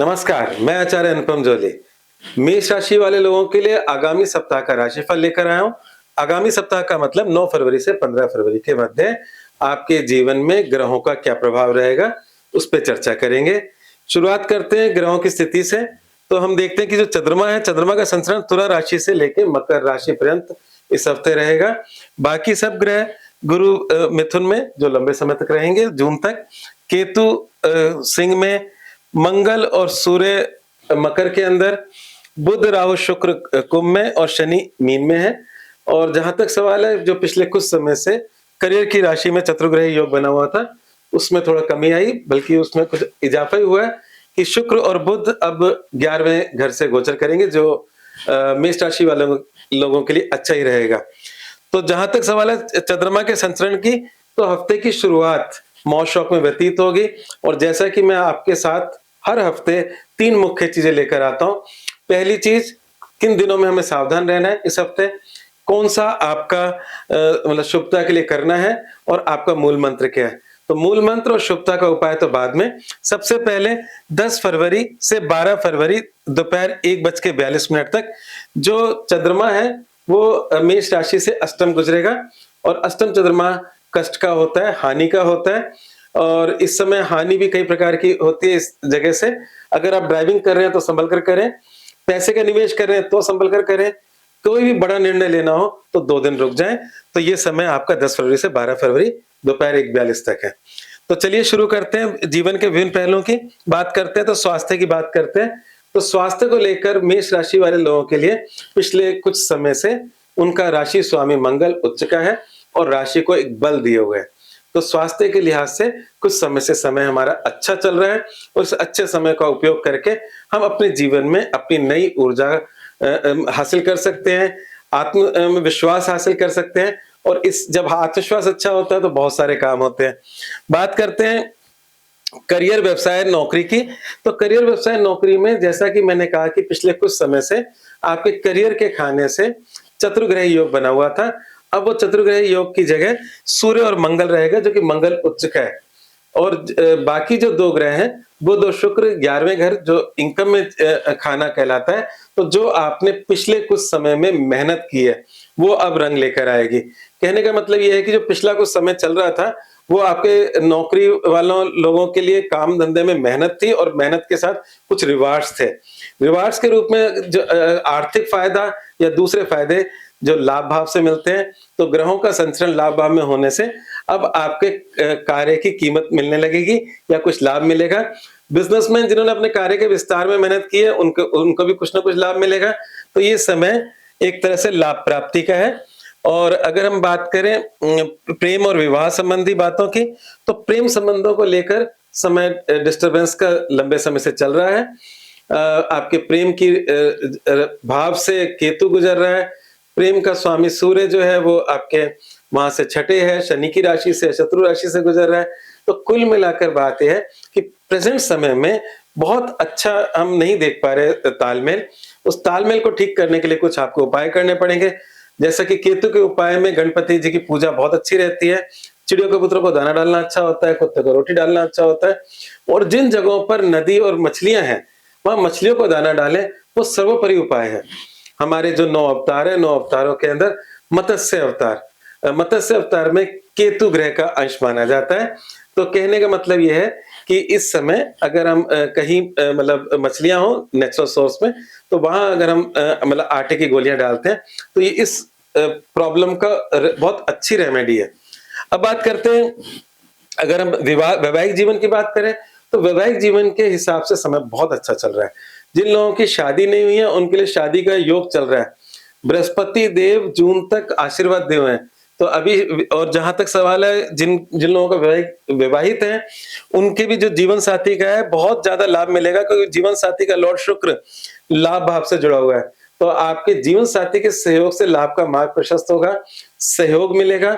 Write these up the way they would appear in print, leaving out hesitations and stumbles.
नमस्कार, मैं आचार्य अनुपम जोली। मेष राशि वाले लोगों के लिए आगामी सप्ताह का राशिफल लेकर आया हूँ। आगामी सप्ताह का मतलब 9 फरवरी से 15 फरवरी के मध्य आपके जीवन में ग्रहों का क्या प्रभाव रहेगा, उस पे चर्चा करेंगे। शुरुआत करते हैं ग्रहों की स्थिति से। तो हम देखते हैं कि जो चंद्रमा है, चंद्रमा का संचरण तुला राशि से लेके मकर राशि पर्यंत इस हफ्ते रहेगा। बाकी सब ग्रह गुरु मिथुन में जो लंबे समय तक रहेंगे जून तक, केतु सिंह में, मंगल और सूर्य मकर के अंदर, बुध राहु शुक्र कुंभ में और शनि मीन में है। और जहां तक सवाल है, जो पिछले कुछ समय से करियर की राशि में चतुर्ग्रह योग बना हुआ था, उसमें थोड़ा कमी आई, बल्कि उसमें कुछ इजाफा ही हुआ है कि शुक्र और बुध अब 11वें घर से गोचर करेंगे, जो मेष राशि वाले लोगों के लिए अच्छा ही रहेगा। तो जहां तक सवाल है चंद्रमा के संचरण की, तो हफ्ते की शुरुआत मौज शौक में व्यतीत होगी। और जैसा कि मैं आपके साथ हर हफ्ते 3 मुख्य चीजें लेकर आता हूं। पहली चीज, किन दिनों में हमें सावधान रहना है इस हफ्ते, कौन सा आपका मतलब शुभता के लिए करना है, और आपका मूल मंत्र क्या है। तो मूल मंत्र और शुभता का उपाय तो बाद में। सबसे पहले 10 फरवरी से 12 फरवरी दोपहर 1:42 तक जो चंद्रमा है वो मेष राशि से अष्टम गुजरेगा। और अष्टम चंद्रमा कष्ट का होता है, हानि का होता है। और इस समय हानि भी कई प्रकार की होती है इस जगह से। अगर आप ड्राइविंग कर रहे हैं तो संभल कर करें, पैसे का निवेश कर रहे हैं तो संभल कर करें, कोई भी बड़ा निर्णय लेना हो तो 2 दिन रुक जाएं। तो ये समय आपका 10 फरवरी से 12 फरवरी दोपहर 1:42 तक है। तो चलिए शुरू करते हैं, जीवन के विभिन्न पहलुओं की बात करते हैं। तो स्वास्थ्य की बात करते हैं। तो स्वास्थ्य को लेकर मेष राशि वाले लोगों के लिए पिछले कुछ समय से उनका राशि स्वामी मंगल उच्च का है और राशि को एक बल दिए हुए है। तो स्वास्थ्य के लिहाज से कुछ समय से समय हमारा अच्छा चल रहा है, और इस अच्छे समय का उपयोग करके हम अपने जीवन में अपनी नई ऊर्जा हासिल कर सकते हैं, आत्मविश्वास हासिल कर सकते हैं। और इस जब आत्मविश्वास अच्छा होता है तो बहुत सारे काम होते हैं। बात करते हैं करियर, व्यवसाय, नौकरी की। तो करियर, व्यवसाय, नौकरी में जैसा कि मैंने कहा कि पिछले कुछ समय से आपके करियर के खाने से चतुर्ग्रह योग बना हुआ था। अब वो चतुर्ग्रह योग की जगह सूर्य और मंगल रहेगा, जो कि मंगल उच्च का है। और बाकी जो 2 ग्रह हैं, बुध और शुक्र 11वें घर जो इनकम में खाना कहलाता है। तो जो आपने पिछले कुछ समय में मेहनत की है वो अब रंग लेकर आएगी। कहने का मतलब ये है कि जो पिछला कुछ समय चल रहा था वो आपके नौकरी वालों लोगों के लिए काम धंधे में मेहनत थी, और मेहनत के साथ कुछ रिवार्ड्स थे। रिवार्ड्स के रूप में जो आर्थिक फायदा या दूसरे फायदे जो लाभ भाव से मिलते हैं। तो ग्रहों का संचरण लाभ भाव में होने से अब आपके कार्य की कीमत मिलने लगेगी या कुछ लाभ मिलेगा। बिजनेसमैन जिन्होंने अपने कार्य के विस्तार में मेहनत की है, उनको भी कुछ ना कुछ लाभ मिलेगा। तो ये समय एक तरह से लाभ प्राप्ति का है। और अगर हम बात करें प्रेम और विवाह संबंधी बातों की, तो प्रेम संबंधों को लेकर समय डिस्टरबेंस का लंबे समय से चल रहा है। आपके प्रेम की भाव से केतु गुजर रहा है। प्रेम का स्वामी सूर्य जो है वो आपके वहां से छठे है, शनि की राशि से, शत्रु राशि से गुजर रहा है। तो कुल मिलाकर बात यह है कि प्रेजेंट समय में बहुत अच्छा हम नहीं देख पा रहे तालमेल। उस तालमेल को ठीक करने के लिए कुछ आपको उपाय करने पड़ेंगे। जैसा कि केतु के उपाय में गणपति जी की पूजा बहुत अच्छी रहती है। चिड़ियों के पुत्रों को दाना डालना अच्छा होता है, कुत्ते को रोटी डालना अच्छा होता है। और जिन जगहों पर नदी और मछलियां हैं वहां मछलियों को दाना डालें, वो सर्वोपरि उपाय है। हमारे जो 9 अवतार है, 9 अवतारों के अंदर मत्स्य अवतार, मत्स्य अवतार में केतु ग्रह का अंश माना जाता है। तो कहने का मतलब यह है कि इस समय अगर हम कहीं मतलब मछलियां हो नेचुरल सोर्स में, तो वहां अगर हम मतलब आटे की गोलियां डालते हैं तो ये इस प्रॉब्लम का बहुत अच्छी रेमेडी है। अब बात करते हैं, अगर हम वैवाहिक जीवन की बात करें, तो वैवाहिक जीवन के हिसाब से समय बहुत अच्छा चल रहा है। जिन लोगों की शादी नहीं हुई है उनके लिए शादी का योग चल रहा है। बृहस्पति देव जून तक आशीर्वाद दे हुए हैं। तो अभी, और जहां तक सवाल है जिन जिन लोगों का विवाहित है, उनके भी जो जीवन साथी का है बहुत ज्यादा लाभ मिलेगा, क्योंकि जीवन साथी का लॉर्ड शुक्र लाभ भाव से जुड़ा हुआ है। तो आपके जीवन साथी के सहयोग से लाभ का मार्ग प्रशस्त होगा, सहयोग मिलेगा।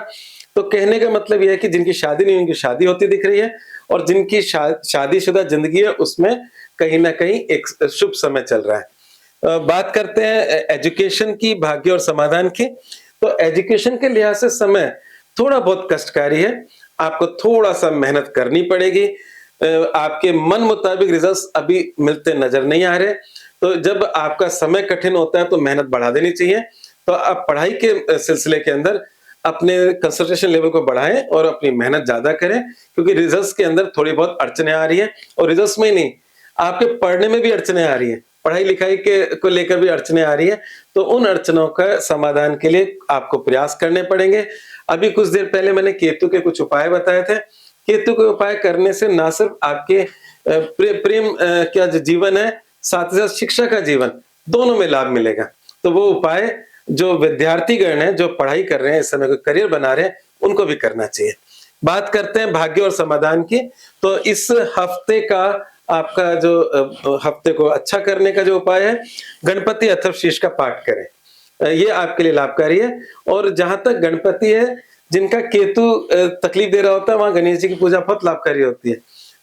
तो कहने का मतलब यह है कि जिनकी शादी नहीं, उनकी शादी होती दिख रही है, और जिनकी शादीशुदा जिंदगी है उसमें कहीं ना कहीं एक शुभ समय चल रहा है। बात करते हैं एजुकेशन की, भाग्य और समाधान की। तो एजुकेशन के लिहाज से समय थोड़ा बहुत कष्टकारी है, आपको थोड़ा सा मेहनत करनी पड़ेगी। आपके मन मुताबिक रिजल्ट्स अभी मिलते नजर नहीं आ रहे, तो जब आपका समय कठिन होता है तो मेहनत बढ़ा देनी चाहिए। तो आप पढ़ाई के सिलसिले के अंदर अपने कंसंट्रेशन लेवल को बढ़ाएं और अपनी मेहनत ज्यादा करें, क्योंकि रिजल्ट्स के अंदर थोड़ी बहुत अड़चने आ रही हैं, और रिजल्ट्स में ही नहीं, आपके पढ़ने में भी अड़चने आ रही हैं, पढ़ाई लिखाई के को लेकर भी अड़चने आ रही हैं। तो उन अड़चनों का समाधान के लिए आपको प्रयास करने पड़ेंगे। अभी कुछ देर पहले मैंने केतु के कुछ उपाय बताए थे। केतु के उपाय करने से ना सिर्फ आपके प्रेम क्या जो जीवन है, साथ ही साथ शिक्षा का जीवन, दोनों में लाभ मिलेगा। तो वो उपाय जो विद्यार्थीगण हैं, जो पढ़ाई कर रहे हैं, इस समय कोई करियर बना रहे हैं, उनको भी करना चाहिए। बात करते हैं भाग्य और समाधान की। तो इस हफ्ते का आपका जो हफ्ते को अच्छा करने का जो उपाय है, गणपति अथर्वशीर्ष का पाठ करें। ये आपके लिए लाभकारी है। और जहां तक गणपति है, जिनका केतु तकलीफ दे रहा होता है, वहां गणेश जी की पूजा बहुत लाभकारी होती है।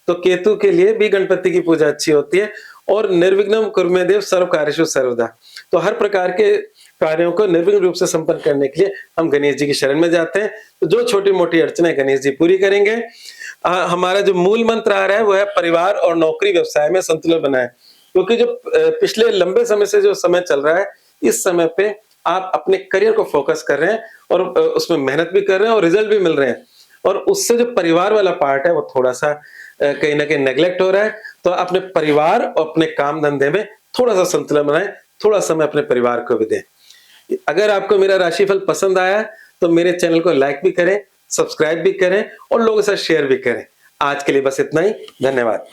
तो केतु के लिए भी गणपति की पूजा अच्छी होती है। और निर्विघ्नं कुरु मे देव सर्व कार्येषु सर्वदा। तो हर प्रकार के कार्यों को निर्विघ्न रूप से संपन्न करने के लिए हम गणेश जी की शरण में जाते हैं। तो जो छोटी मोटी अड़चनें गणेश जी पूरी करेंगे। हमारा जो मूल मंत्र आ रहा है वो है परिवार और नौकरी व्यवसाय में संतुलन बनाएं। क्योंकि जो पिछले लंबे समय से जो समय चल रहा है, इस समय पे आप अपने करियर को फोकस कर रहे हैं और उसमें मेहनत भी कर रहे हैं और रिजल्ट भी मिल रहे हैं, और उससे जो परिवार वाला पार्ट है वो थोड़ा सा कहीं ना कहीं नेग्लेक्ट हो रहा है। तो अपने परिवार और अपने काम धंधे में थोड़ा सा संतुलन बनाएं, थोड़ा समय अपने परिवार को भी दें। अगर आपको मेरा राशिफल पसंद आया तो मेरे चैनल को लाइक भी करें, सब्सक्राइब भी करें और लोगों के साथ शेयर भी करें। आज के लिए बस इतना ही। धन्यवाद।